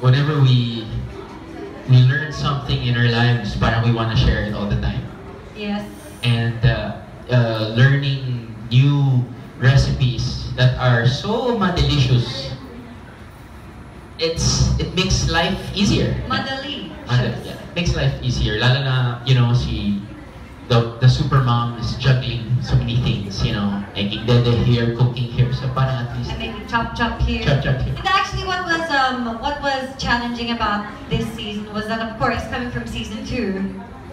whenever we learn something in our lives, parang we want to share it all the time. Yes. And learning new recipes that are so delicious, it makes life easier. Madali. Yeah, makes life easier. Lalo na, you know, the super mom is juggling so many things, you know, making dede here, cooking here, so parang at least And maybe chop here. chop here. And actually, what was challenging about this season was that, of course, coming from season 2,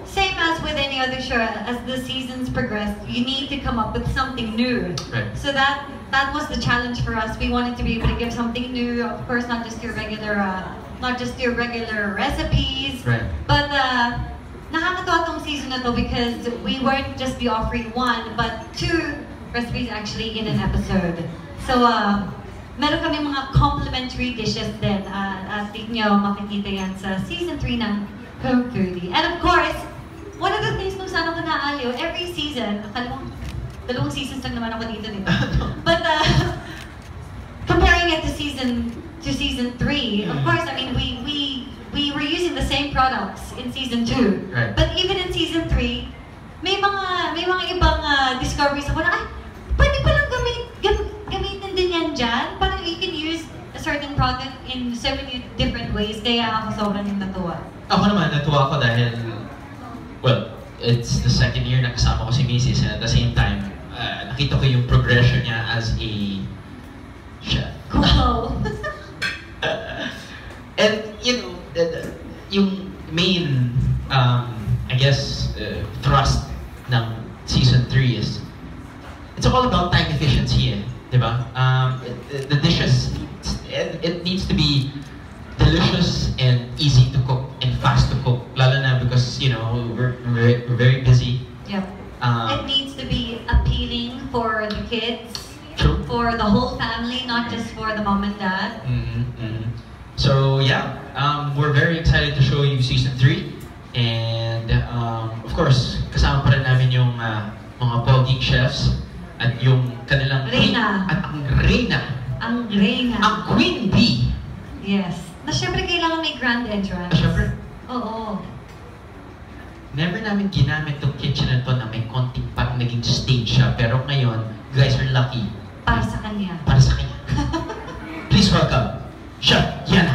same as with any other show, as the seasons progress, you need to come up with something new. Right. So that was the challenge for us. We wanted to be able to give something new. Of course, not just your regular recipes. Right. But nakakatawa tong season na to because we weren't just be offering 1, but 2 recipes actually in an episode. So meron kami mga complimentary dishes din. At nyo makikita yan sa season 3 ng Home Foodie. And of course, one of the things nung sana ko naaliw, every season, dalawang seasons lang naman ako dito nito. But comparing it to season 3, of course, I mean, we were using the same products in season 2. Right. But even in season 3, may mga ibang discoveries ako na, ay, pwede palang gamitin din yan dyan. Parang you can use a certain product in so many different ways. Kaya ako sobrang natuwa. Ako naman, natuwa ako dahil, well, it's the second year na kasama ko si Mrs. and at the same time, nakita ko yung progression niya as a chef. Cool. And, you know, yung main, I guess, thrust ng season 3 is, it's all about time efficiency, diba? The dishes, it needs to be delicious and easy to cook and fast to cook, lalo na because, you know, we're very busy. Yep. It needs to be appealing for the kids, True. for the whole family, not just for the mom and dad. So yeah, we're very excited to show you season 3, and of course, kasama pa rin namin yung mga poging chefs at yung kanilang Reyna. At ang Reyna. Ang Reyna. Ang Queen Bee. Yes. Na syempre kailangan may grand entrance. Syempre. Oo. Never namin ginamit tong kitchen na to na may konting naging stage siya, pero ngayon, guys are lucky. Para sa kanya. Para sa kanya. Please welcome Chef Yana.